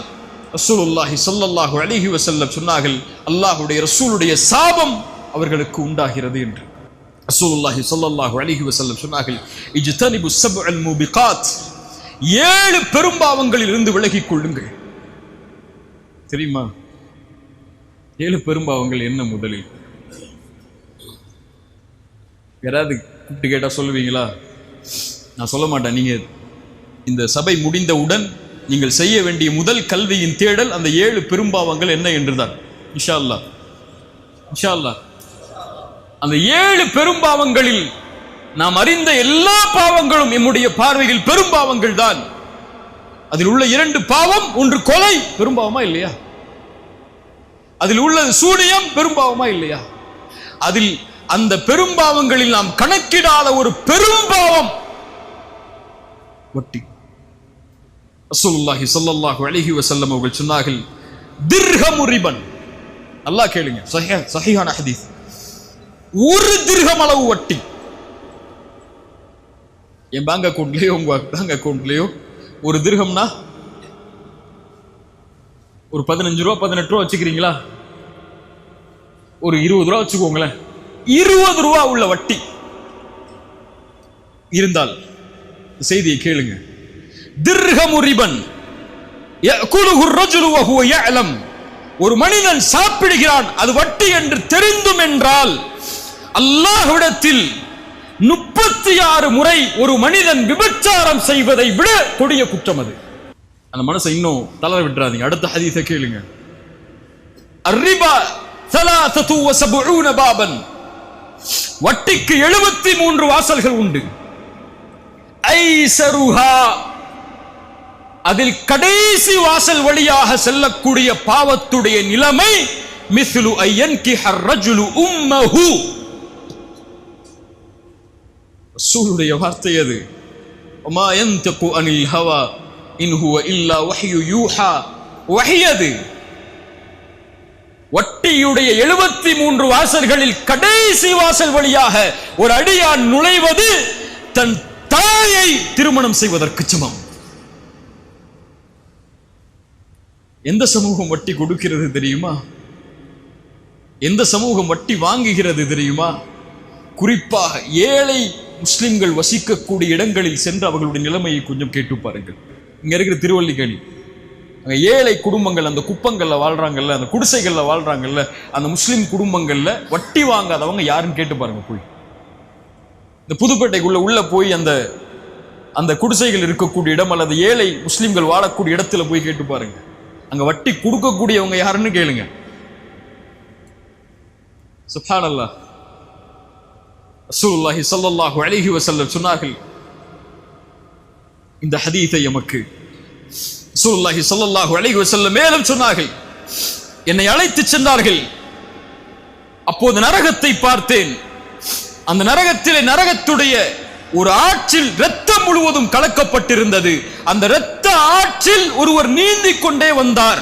ரசூலுல்லாஹி ஸல்லல்லாஹு அலைஹி வஸல்லம் சொன்னார்கள், அல்லாஹ்வுடைய ரசூலுடைய சாபம் அவர்களுக்கு உண்டாகிறது என்று. ரசூலுல்லாஹி ஸல்லல்லாஹு அலைஹி வஸல்லம் சொன்னார்கள், இஜ்தனிபு ஸப்அல் மூபிகாத், 7 பெரும்பாவங்களில் இருந்து விலகிக் கொள்ளுங்கள். தெரியுமா 7 பெரும்பாவங்கள் என்ன? முதலில் யாராவது கூப்பிட்டு கேட்டா சொல்லுவீங்களா? நான் சொல்ல மாட்டேன். நீங்க இந்த சபை முடிந்தவுடன் நீங்கள் செய்ய வேண்டிய முதல் கல்வியின் தேடல் அந்த 7 பெரும்பாவங்கள் என்ன என்றுதான். இன்ஷா அல்லாஹ், இன்ஷா அல்லாஹ். அந்த 7 பெரும்பாவங்களில் நாம் அறிந்த எல்லா பாவங்களும் நம்முடைய பார்வையில் பெரும்பாவங்கள் தான். அதில் உள்ள 2 பாவம், ஒன்று கொலை, பெரும்பாவமா இல்லையா? அதில் உள்ள சூனியம் பெரும்பாவமா இல்லையா? அதில் அந்த பெரும்பாவங்களில் நாம் கணக்கிடாத ஒரு பெரும்பாவம் வட்டி. ரசூலுல்லாஹி ஸல்லல்லாஹு அலைஹி வஸல்லம் அவர்கள் சொன்னார்கள், திர்ஹமு ரிபன். அல்லாஹ் கேளுங்க, சஹீஹான ஹதீஸ். 1 திர்ஹம் அளவு வட்டி. என் பேங்க் அக்கவுண்ட்லயோ உங்க பேங்க் அக்கவுண்ட்லயோ 1 திர்ஹம்னா ஒரு 15 ரூபா 18 ரூபா வச்சுக்கிறீங்களா? ஒரு 20 ரூபா வச்சுக்கோங்களேன். 20 ரூபா உள்ள வட்டி இருந்தால் செய்தியை கேளுங்க. திர்ஹமு ரிபன் யஅகுலுஹு الرجل وهو يعلم. ஒரு மனிதன் சாப்பிடுகிறான் அது வட்டி என்று தெரிந்தும் என்றால், அல்லாஹ்விடத்தில் 36 முறை ஒரு மனிதன் விபச்சாரம் செய்வதை விட கொடிய குற்றம் அது. அந்த மனசை இன்னும் தளர விட்டுறாதீங்க. அடுத்த ஹதீஸை கேளுங்க. அர்ரிபா 73 பாபன், வட்டிக்கு 73 வாசல்கள் உண்டு. ஐஸருஹா, அதில் கடைசி வாசல் வழியாக செல்லக்கூடிய பாவத்துடைய நிலைமை மிஸ்லு ஐயன்கிஹ الرجل امه. ரசூலுடைய வார்த்தை அது. வமா யன்தகு அனில் ஹவா இன் ஹுவ இல்லா வஹ்யு யூஹா. வஹி அது. வட்டியுடைய 73 வாசல்களில் கடைசி வாசல் வழியாக ஒரு அடியான் நுழைவது தன் தாயை திருமணம் செய்வதற்கு சமம். எந்த சமூகம் வட்டி கொடுக்கிறது தெரியுமா? எந்த சமூகம் வட்டி வாங்குகிறது தெரியுமா? குறிப்பாக ஏழை முஸ்லிம்கள் வசிக்கக்கூடிய இடங்களில் சென்று அவர்களுடைய நிலைமையை கொஞ்சம் கேட்டு பாருங்கள். இங்க இருக்கிற திருவல்லிக்கேணி, அங்க ஏழை குடும்பங்கள், அந்த குப்பங்கள்ல வாழ்றாங்கல்ல, அந்த குடிசைகள்ல வாழ்றாங்கல்ல, அந்த முஸ்லிம் குடும்பங்கள்ல வட்டி வாங்காதவங்க யாருன்னு கேட்டு பாருங்க. போய் இந்த புதுப்பேட்டைக்குள்ள உள்ள போய் அந்த குடிசைகள் இருக்கக்கூடிய இடம் அல்லது ஏழை முஸ்லிம்கள் வாழக்கூடிய இடத்துல போய் கேட்டு பாருங்க. அங்க வட்டி கொடுக்கக்கூடியவங்க யாருன்னு கேளுங்க. சுப்ஹானல்லாஹ். ரசூலுல்லாஹி ஸல்லல்லாஹு அலைஹி வஸல்லம் சொன்னார்கள் இந்த ஹதீஸை எமக்கு. ரசூலுல்லாஹி ஸல்லல்லாஹு அலைஹி வஸல்லம் மேலும் சொன்னார்கள், என்னை அழைத்து சென்றார்கள், அப்போது நரகத்தை பார்த்தேன். அந்த நரகத்திலே நரகத்துடைய ஒரு ஆற்றில் இரத்தம் முழுவதும் கலக்கப்பட்டிருந்தது. அந்த இரத்த ஆற்றில் ஒருவர் நீந்தி கொண்டே வந்தார்.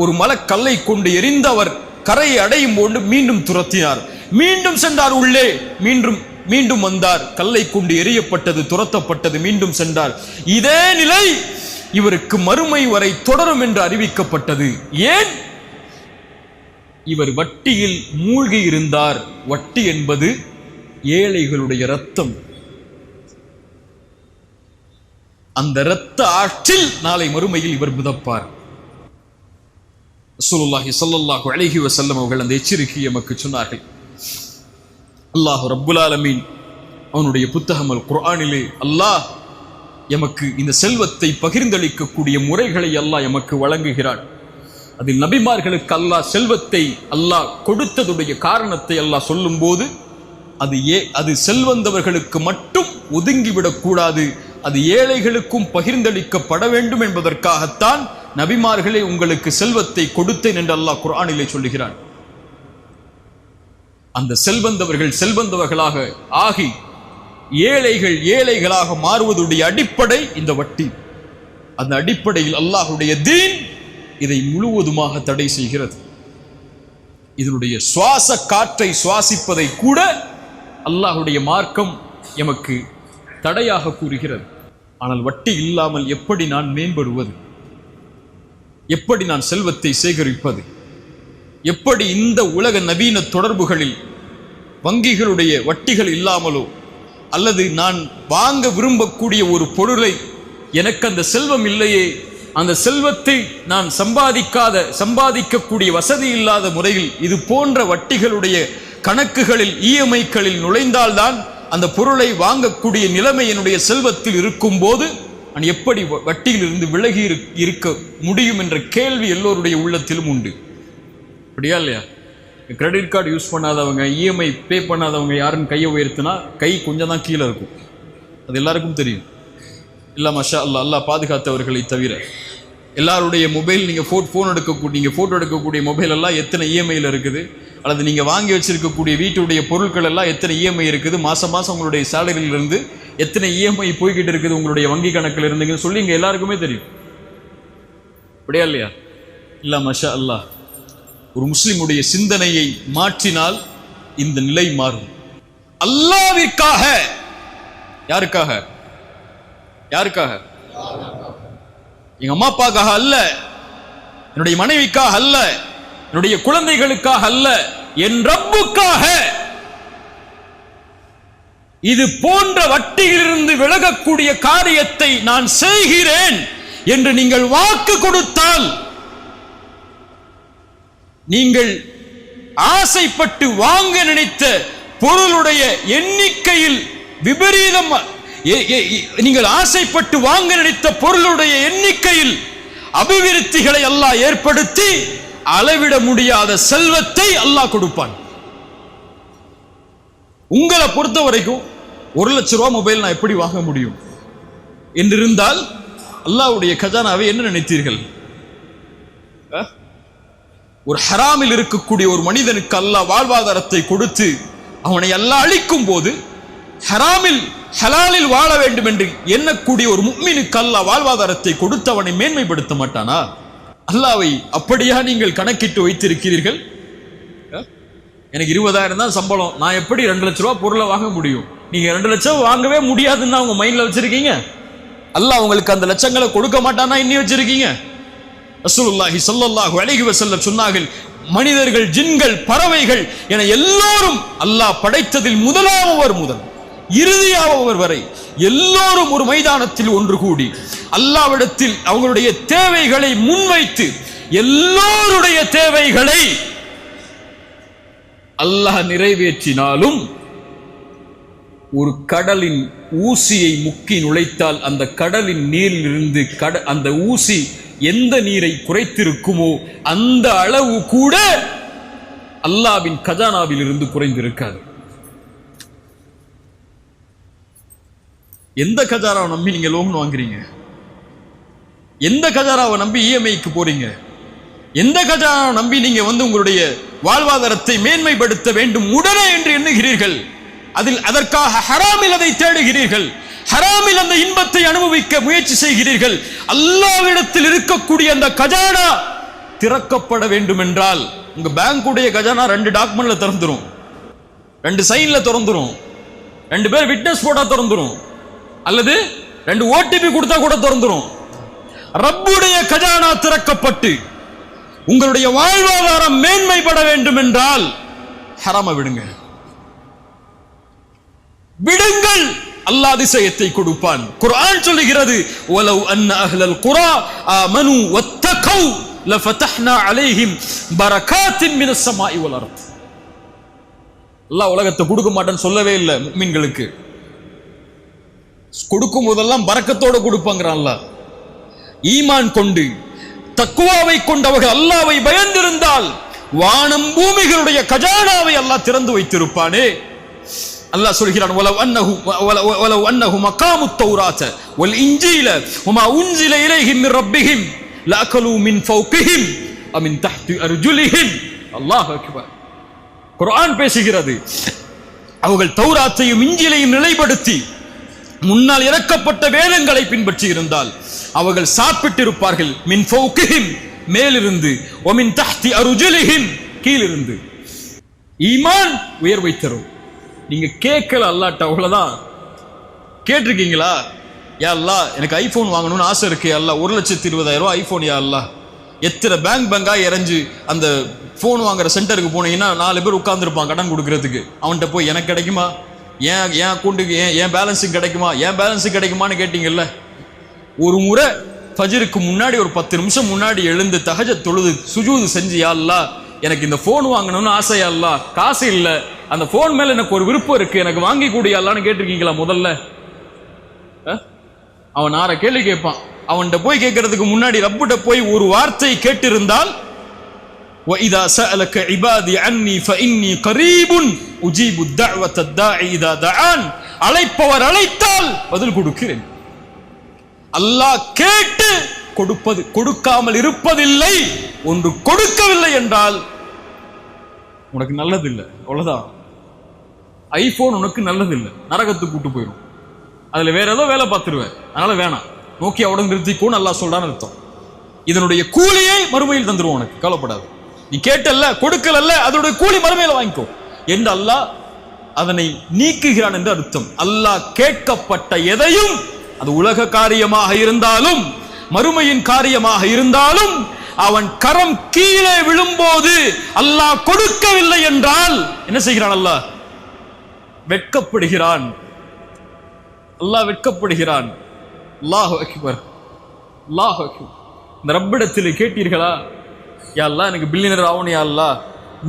ஒரு மலக்கல்லை கொண்டு எரிந்து அவர் கரையை அடையும் போது மீண்டும் துரத்தினார். மீண்டும் சென்றார் உள்ளே, மீண்டும் வந்தார். கல்லை கொண்டு எரியப்பட்டது, துரத்தப்பட்டது, மீண்டும் சென்றார். இதே நிலை இவருக்கு மறுமை வரை தொடரும் என்று அறிவிக்கப்பட்டது. ஏன்? இவர் வட்டியில் மூழ்கி இருந்தார். வட்டி என்பது ஏழைகளுடைய இரத்தம். அந்த இரத்த ஆற்றில் நாளை மறுமையில் இவர் மிதப்பார். ரசூலுல்லாஹி ஸல்லல்லாஹு அலைஹி வஸல்லம் அவர்கள் அந்த எச்சரிக்கையை நமக்கு சொன்னார்கள். அல்லாஹ் ரப்புல் ஆலமீன் அவனுடைய புத்தகம் அல் குர்ஆனிலே அல்லாஹ் எமக்கு இந்த செல்வத்தை பகிர்ந்தளிக்கக்கூடிய முறைகளை அல்லாஹ் எமக்கு வழங்குகிறான். அதில் நபிமார்களுக்கு அல்லாஹ் செல்வத்தை அல்லாஹ் கொடுத்ததுடைய காரணத்தை அல்லாஹ் சொல்லும் போது அது செல்வந்தவர்களுக்கு மட்டும் ஒதுங்கிவிடக் கூடாது, அது ஏழைகளுக்கும் பகிர்ந்தளிக்கப்பட வேண்டும் என்பதற்காகத்தான் நபிமார்களே உங்களுக்கு செல்வத்தை கொடுத்தேன் என்று அல்லாஹ் குர்ஆனிலே சொல்லுகிறான். அந்த செல்வந்தவர்கள் செல்வந்தவர்களாக ஆகி ஏழைகள் ஏழைகளாக மாறுவதுடைய அடிப்படை இந்த வட்டி. அந்த அடிப்படையில் அல்லாஹுடைய தீன் இதை முழுவதுமாக தடை செய்கிறது. இதனுடைய சுவாச காற்றை சுவாசிப்பதை கூட அல்லாஹுடைய மார்க்கம் எமக்கு தடையாக கூறுகிறது. ஆனால் வட்டி இல்லாமல் எப்படி நான் மேம்படுவது? எப்படி நான் செல்வத்தை சேகரிப்பது? எப்படி இந்த உலக நவீன தொடர்புகளில் வங்கிகளுடைய வட்டிகள் இல்லாமலோ அல்லது நான் வாங்க விரும்பக்கூடிய ஒரு பொருளை எனக்கு அந்த செல்வம் இல்லையே, அந்த செல்வத்தை நான் சம்பாதிக்கக்கூடிய வசதி இல்லாத முறையில் இது போன்ற வட்டிகளுடைய கணக்குகளில் இஎம்ஐக்களில் நுழைந்தால்தான் அந்த பொருளை வாங்கக்கூடிய நிலைமை என்னுடைய செல்வத்தில் இருக்கும் போது நான் எப்படி வட்டியில் இருந்து விலகி இருக்க முடியும் என்ற கேள்வி எல்லோருடைய உள்ளத்திலும் உண்டு. அப்படியா இல்லையா? கிரெடிட் கார்டு யூஸ் பண்ணாதவங்க, இஎம்ஐ பே பண்ணாதவங்க யாருன்னு கையை உயர்த்தினா கை கொஞ்சம் தான் கீழே இருக்கும். அது எல்லாருக்கும் தெரியும். இல்ல மஷா அல்லா, அல்லாஹ் பாதுகாத்தவர்களை தவிர எல்லாருடைய மொபைல் நீங்கள் ஃபோட்டோ எடுக்கக்கூடிய மொபைல் எல்லாம் எத்தனை இஎம்ஐயில் இருக்குது, அல்லது நீங்கள் வாங்கி வச்சிருக்கக்கூடிய வீட்டுடைய பொருட்கள் எல்லாம் எத்தனை இஎம்ஐ இருக்குது, மாதம் உங்களுடைய சேலரியிலிருந்து எத்தனை இஎம்ஐ போய்கிட்டு இருக்குது உங்களுடைய வங்கி கணக்கில் இருந்துங்கன்னு சொல்லி இங்கே எல்லாருக்குமே தெரியும். அப்படியா இல்லையா? இல்ல மஷா அல்லாஹ். ஒரு முஸ்லிமுடைய சிந்தனையை மாற்றினால் இந்த நிலை மாறும். அல்லாஹ்விற்காக. யாருக்காக? எங்க அம்மா அப்பாக்காக அல்ல, என்னுடைய மனைவிக்காக அல்ல, என்னுடைய குழந்தைகளுக்காக அல்ல, என் ரப்புக்காக இது போன்ற வட்டியிலிருந்து விலகக்கூடிய காரியத்தை நான் செய்கிறேன் என்று நீங்கள் வாக்கு கொடுத்தால், நீங்கள் ஆசைப்பட்டு வாங்க நினைத்த பொருளுடைய எண்ணிக்கையில் விபரீதம் நீங்கள் ஆசைப்பட்டு வாங்க நினைத்த பொருளுடைய எண்ணிக்கையில் அபிவிருத்திகளை அல்லாஹ் ஏற்படுத்தி அளவிட முடியாத செல்வத்தை அல்லாஹ் கொடுப்பான். உங்களை பொறுத்த வரைக்கும் 1 லட்சம் ரூபாய் மொபைல் நான் எப்படி வாங்க முடியும் என்றிருந்தால் அல்லாஹ்வுடைய கஜானாவை என்ன நினைத்தீர்கள்? ஒரு ஹராமில் இருக்கக்கூடிய ஒரு மனிதனுக்கு அல்லாஹ் வாழ்வாதாரத்தை கொடுத்து அவனை அல்லாஹ் அழிக்கும் போது ஹராமில் ஹலாலில் வாழ வேண்டும் என்று எண்ணக்கூடிய ஒரு முஃமினுக்கு அல்லாஹ் வாழ்வாதாரத்தை கொடுத்து அவனை மேன்மைப்படுத்த மாட்டானா? அல்லாஹ்வை அப்படியா நீங்கள் கணக்கிட்டு வைத்திருக்கிறீர்கள்? எனக்கு 20,000 தான் சம்பளம், நான் எப்படி 2 லட்சம் ரூபாய் பொருளை வாங்க முடியும்? நீங்க 2 லட்சம் வாங்கவே முடியாதுன்னு உங்க மைண்ட்ல வச்சிருக்கீங்க. அல்லாஹ் உங்களுக்கு அந்த லட்சங்களை கொடுக்க மாட்டானா இன்னி வச்சிருக்கீங்க? ரசூலுல்லாஹி ஸல்லல்லாஹு அலைஹி வஸல்லம் சொன்னார்கள், மனிதர்கள், ஜின்கள், பறவைகள் என எல்லோரும் அல்லாஹ் படைத்ததில் முதலாமவர் முதல் இறுதியானவர் வரை எல்லோரும் ஒரு மைதானத்தில் ஒன்று கூடி அல்லாஹ்விடத்தில் அவங்களுடைய தேவைகளை முன்வைத்து எல்லோருடைய தேவைகளை அல்லாஹ் நிறைவேற்றினாலும் ஒரு கடலின் ஊசியை முக்கி நுழைத்தால் அந்த கடலின் நீரில் இருந்து அந்த ஊசி எந்த நீரை குறைத்திருக்குமோ அந்த அளவு கூட அல்லாஹ்வின் கஜானாவில் இருந்து குறைந்திருக்காது. எந்த கஜானாவை நம்பி நீங்க லோன் வாங்குறீங்க? எந்த கஜானாவை நம்பி இஎம்ஐக்கு போறீங்க? எந்த கஜானாவை நம்பி நீங்க உங்களுடைய வாழ்வாதாரத்தை மேன்மைப்படுத்த வேண்டும் உடனே என்று எண்ணுகிறீர்கள்? அதற்காக ஹராமில் அதை தேடுகிறீர்கள், ஹராமில் அந்த இன்பத்தை அனுபவிக்க முயற்சி செய்கிறீர்கள். அல்லாஹ்விடத்தில் இருக்கக்கூடிய அந்த கஜானா திறக்கப்பட வேண்டும் என்றால் உங்க பேங்குடைய கஜானா 2 டாக்குமெண்ட்ல திறந்துரும், 2 சைன்ல திறந்துரும், 2 பேர் விட்னஸ் போட்டா திறந்துரும், அல்லது 2 ஓடிபி கொடுத்தா கூட திறந்துரும். ரப்புடைய கஜானா திறக்கப்பட்டு உங்களுடைய வாழ்வாதாரம் மேன்மைப்பட வேண்டும் என்றால் ஹராம விடுங்கள். அல்லாஹ் அதிசயத்தை கொடுப்பான். குர்ஆன் சொல்லுகிறது, வலவ் அன்ன அஹ்லல் குரா ஆமனு வத்தகௌ லஃபதஹ்னா அலைஹிம் பரகாத்தின் மினஸ் ஸமாஇ வல் அர்த். அல்லாஹ் உலகத்தை கொடுக்க மாட்டேன்னு சொல்லவே இல்லை. முஃமின்களுக்கு கொடுக்கும் போதெல்லாம் பரக்கத்தோட கொடுப்பாங்கறான் அல்லாஹ். ஈமான் கொண்டு தக்வாவை கொண்டவர்கள் அல்லாஹ்வை பயந்திருந்தால் வானம் பூமிகளுடைய கஜானாவை அல்லாஹ் திறந்து வைத்திருப்பானே. அல்லாஹ் சொல்கிறான், வலவ் அன்னஹு மகாமுத் தௌராத வல் இன்ஜீல வமா உன்ஸில இலைஹிம் மின் ரப்பிஹிம் லஅகலு மின் ஃபௌகிஹிம் வ மின் தஹ்தி அர்ஜுலிஹிம். அல்லாஹ் அக்பர். குர்ஆன் பேசுகிறது, அவர்கள் தௌராத்தையும் இன்ஜீலையும் நிலைப்படுத்தி முன்னால் இறக்கப்பட்ட வேதங்களை பின்பற்றி இருந்தால் அவர்கள் சாப்பிட்டிருப்பார்கள். மின் ஃபௌகிஹிம் மேலிருந்து, வ மின் தஹ்தி அர்ஜுலிஹிம் கீழிருந்து. ஈமான் உயர்வை தரும். நீங்க கேட்கல அல்லாஹ்ட்ட, அவ்வளவுதான். கேட்டிருக்கீங்களா? யா அல்லாஹ் எனக்கு ஐபோன் வாங்கணும்னு ஆசை இருக்கு யா அல்லாஹ், 1,20,000 ரூபாய் ஐபோன் யா அல்லாஹ். எத்தனை பேங்கா இறஞ்சு அந்த போன் வாங்குற சென்டருக்கு போனீங்கன்னா 4 பேர் உட்கார்ந்துருப்பான் கடன் கொடுக்கறதுக்கு. அவன்கிட்ட போய் எனக்கு கிடைக்குமா, என் அக்கௌண்ட்டுக்கு என் பேலன்ஸுக்கு கிடைக்குமா, என் பேலன்ஸுக்கு கிடைக்குமான்னு கேட்டீங்கல்ல. ஒரு முறை ஃபஜ்ருக்கு முன்னாடி ஒரு 10 நிமிஷம் முன்னாடி எழுந்து தஹஜ்ஜத் தொழுது சுஜூது செஞ்சு, யா அல்லாஹ் எனக்கு இந்த போன் வாங்கணும்னு ஆசை யா அல்லாஹ், காசு இல்ல, அந்த போன் மேல எனக்கு ஒரு விருப்பம் இருக்கு, எனக்கு வாங்கி கூடிய அல்லான்னு கேட்டிருக்கீங்களா? முதல்ல அவன் 6 கேள்வி கேட்பான். அவன்கிட்ட போய் கேட்கறதுக்கு முன்னாடி ரப்பிட்ட போய் ஒரு வார்த்தை கேட்டிருந்தால், وَإِذَا سَأَلَكَ عِبَادِي عَنِّي فَإِنِّي قَرِيبٌ أُجِيبُ الدَّعْوَةَ الدَّاعِي إِذَا دَعَانِ. அழைப்பவர் அழைத்தால் பதில் கொடுக்கிறேன். அல்லாஹ் கேட்டு கொடுப்பது, கொடுக்காமல் இருப்பதில்லை. ஒன்று கொடுக்கவில்லை என்றால் உனக்கு நல்லது இல்லை, அவ்வளவுதான். ஐபோன் உனக்கு நல்லது இல்லை, நரகத்துக்கு கூட்டு போயிடும். அதுல வேற ஏதோ வேலை பார்த்துருவேன், அதனால வேணாம், நோக்கியாவோட நிறுத்திக்கோன்னு அல்லாஹ் சொல்றான்னு அர்த்தம். இதனுடைய கூலியை மறுமையில் தந்துருவோம், உனக்கு கவலைப்படாது. நீ கேட்டல்ல, கொடுக்கலல்ல, அதனுடைய கூலி மறுமையில வாங்கிக்கோ என்று அல்லாஹ் அதனை நீக்குகிறான் என்று அர்த்தம். அல்லாஹ் கேட்கப்பட்ட எதையும், அது உலக காரியமாக இருந்தாலும் மறுமையின் காரியமாக இருந்தாலும், அவன் கரம் கீழே விழும்போது அல்லாஹ் கொடுக்கவில்லை என்றால் என்ன செய்கிறான்? அல்லாஹ் வெட்கப்படுகிறான். அல்லாஹ் வெட்கப்படுகிறான். அல்லாஹு அக்பர், அல்லாஹு அக்பர். இந்த ரப்பிடத்தில் கேட்டீர்களா, யா அல்லாஹ் எனக்கு பில்லியனர் ஆகணும், யா அல்லாஹ்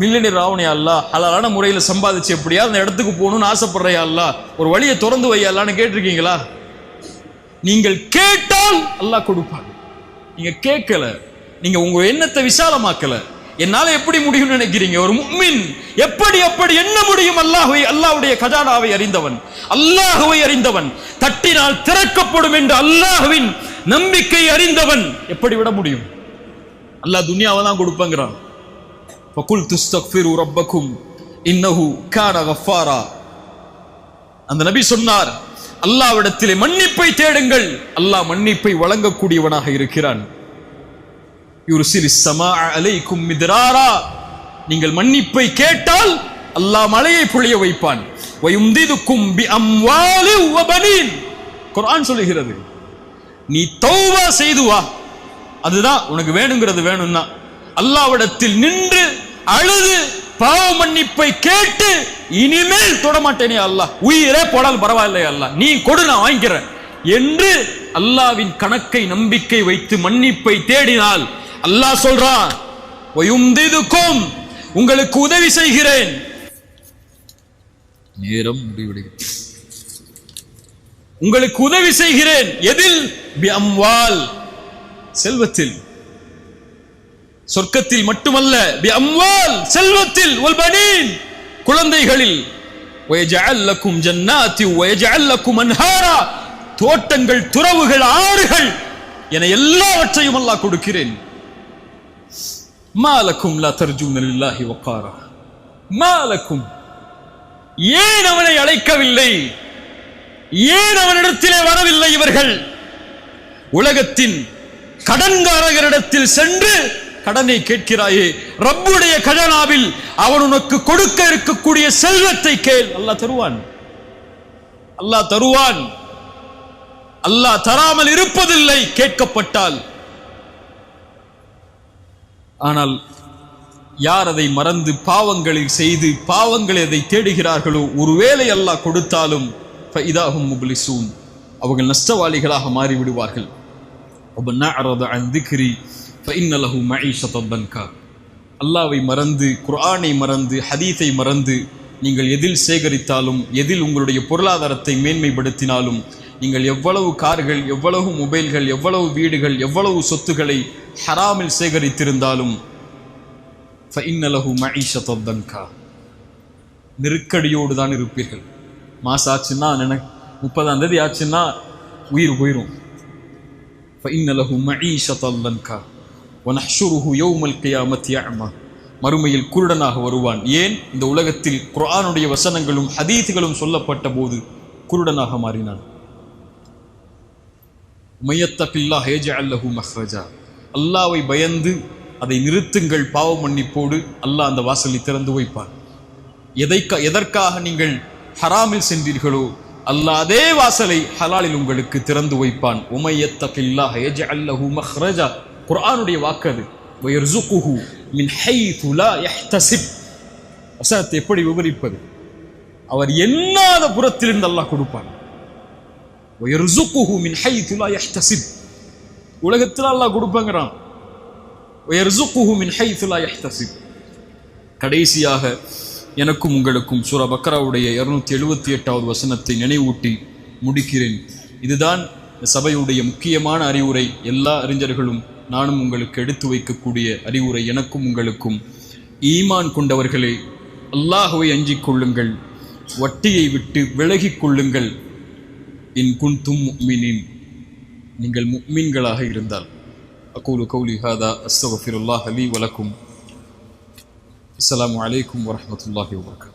மில்லியனர் ஆவணையா அல்லா, ஹலாலான முறையில் சம்பாதிச்சு எப்படியா அந்த இடத்துக்கு போகணும்னு ஆசைப்படுறையா அல்லா, ஒரு வழியை திறந்து வையாலான்னு கேட்டிருக்கீங்களா? நீங்கள் கேட்டால் அல்லாஹ் கொடுப்பாங்க. நீங்க கேட்கல, நீங்க உங்க எண்ணத்தை விசாலமாக்கல. என்னால எப்படி முடியும் நினைக்கிறீங்க? ஒரு முஃமின் எப்படி என்ன முடியும்? அல்லாஹ்வுடைய கஜானாவை அறிந்தவன், அல்லாஹ்வை அறிந்தவன், தட்டினால் திறக்கப்படும் என்று அல்லாஹ்வின் நம்பிக்கை அறிந்தவன் எப்படி விட முடியும்? அல்லாஹ் துன்யாவை தான் கொடுப்பங்கிறான். ஃபகுல் துஸ்தக்ஃபிரு ரப்பக்கும் இன்னஹு கான கஃபாரா. அந்த நபி சொன்னார், அல்லாஹ்விடத்திலே மன்னிப்பை தேடுங்கள், அல்லாஹ் மன்னிப்பை வழங்கக்கூடியவனாக இருக்கிறான். யுர்சிலிஸ் ஸமாஅ அலைக்கும் மித்ராரா. நீங்கள் மன்னிப்பை கேட்டால் அல்லாஹ் மழையை பொழிய வைப்பான். வயும்திதுக்கும் பிஅம்வாலி வபனீன். குர்ஆன் சொல்லுகிறது, நீ தௌபா செய்து வா, அதுதான் உனக்கு வேணுங்கிறது வேணும்னா அல்லாஹ்விடத்தில் நின்று அழுது பாவ மன்னிப்பை கேட்டு இனிமேல் தொடமாட்டேனே அல்லாஹ், உயிரே போடால் பரவாயில்லை அல்லாஹ், நீ கொடு நான் வாங்கிக்கிறேன் என்று அல்லாஹ்வின் கணக்கை நம்பிக்கை வைத்து மன்னிப்பை தேடினால் அல்லாஹ் சொல்றான், வயும்திதுக்கும் உங்களுக்கு உதவி செய்கிறேன். நேரம் முடிவடைகிறது. உங்களுக்கு உதவி செய்கிறேன். எதில்? பிஅம்வால், செல்வத்தில். சொர்க்கத்தில் மட்டுமல்ல, பிஅம்வால், செல்வத்தில், வல்பனீன், குழந்தைகளில். வயஜஅல் லக்கும் ஜன்னாத்தி வயஜஅல் லக்கும் அன்ஹாரா, தோட்டங்கள், துறவுகள், ஆறுகள் என எல்லாவற்றையும் அல்லாஹ் கொடுக்கிறேன். மாலக்கும் லா தர்ஜூன லில்லாஹி வகாரா. மாலக்கும், ஏன் அவனை அழைக்கவில்லை? ஏன் அவனிடத்திலே வரவில்லை இவர்கள்? உலகத்தின் கடன்காரர்களிடத்தில் சென்று கடனை கேட்கிறாயே, ரப்புடைய கஜானாவில் அவன் உனக்கு கொடுக்க இருக்கக்கூடிய செல்வத்தை கேள், அல்லாஹ் தருவான். அல்லாஹ் தருவான். அல்லாஹ் தராமல் இருப்பதில்லை கேட்கப்பட்டால். ஆனால் யார் அதை மறந்து பாவங்களை செய்து பாவங்களை அதை தேடுகிறார்களோ, ஒருவேளை அல்லாஹ் கொடுத்தாலும் ஃபஇதாஹும் முப்லிசூன், அவர்கள் நஷ்டவாளிகளாக மாறிவிடுவார்கள். வமன் அஅரத அன் திக்ரி ஃபஇன்ன லஹு மஈஷத்தன் தன்கா. அல்லாஹ்வை மறந்து, குர்ஆனை மறந்து, ஹதீஸை மறந்து நீங்கள் எதில் சேகரித்தாலும், எதில் உங்களுடைய பொருளாதாரத்தை மேன்மைப்படுத்தினாலும், நீங்கள் எவ்வளவு கார்கள், எவ்வளவு மொபைல்கள், எவ்வளவு வீடுகள், எவ்வளவு சொத்துக்களை ஹராமில் சேகரித்திருந்தாலும் ஃபஇன்ன லஹு மஈஷத்தன் தன்கா, நெருக்கடியோடு தான் இருப்பீர்கள். மாசம் ஆச்சுன்னா 30ஆம் தேதி ஆச்சுன்னா உயிர் போயிடும். ஃபஇன்ன லஹு மஈஷத்தன் தன்கா வநஹ்ஷுருஹு யௌமல் கியாமத்தி அஅமா. மறுமையில் குருடனாக வருவான். ஏன்? இந்த உலகத்தில் குர்ஆனுடைய வசனங்களும் ஹதீஸ்களும் சொல்லப்பட்ட போது குருடனாக மாறினான். மையத்தகில்லாஹ் யஜஅல் லஹு மஹ்ரஜா. அல்லாஹ்வை பயந்து அதை நிறுத்துங்கள், பாவ மன்னிப்போடு அல்லாஹ் அந்த வாசலை திறந்து வைப்பான். எதற்காக நீங்கள் ஹராமில் சென்றீர்களோ அல்லாஹ் அதே வாசலை ஹலாலில் உங்களுக்கு திறந்து வைப்பான். மையத்தகில்லாஹ் யஜஅல் லஹு மஹ்ரஜா, குர்ஆனுடைய வாக்கு அது. வயர்ஸுகுஹு மின் ஹைது லா யஹ்தஸிப். வசனத்தை எப்படி விவரிப்பது? அவர் எண்ணாத புறத்திலிருந்து அல்லாஹ் கொடுப்பான். வயர்ஸுகுஹு மின் ஹைது லா யஹ்தஸிப், உலகத்தில் அல்லாஹ் கொடுப்பாங்கறான். வயர்ஸுகுஹு மின் ஹைது லா யஹ்தஸிப். கடைசியாக எனக்கும் உங்களுக்கும் சூரா பக்ராவுடைய 278வது வசனத்தை நினைவூட்டி முடிக்கிறேன். இதுதான் சபையுடைய முக்கியமான அறிவுரை. எல்லா அறிஞர்களும் நானும் உங்களுக்கு எடுத்து வைக்கக்கூடிய அறிவுரை எனக்கும் உங்களுக்கும். ஈமான் கொண்டவர்களே, அல்லாஹ்வை அஞ்சிக் கொள்ளுங்கள், வட்டியை விட்டு விலகிக் கொள்ளுங்கள். இன் குன்தும் முஃமினீன், நீங்கள் முஃமின்களாக இருந்தால். அகூலு கௌலி ஹாதா அஸ்தக்ஃபிருல்லாஹ் லீ வலக்கும். அஸ்ஸலாமு அலைக்கும் வரஹ்மத்துல்லாஹி வபரகாத்துஹு.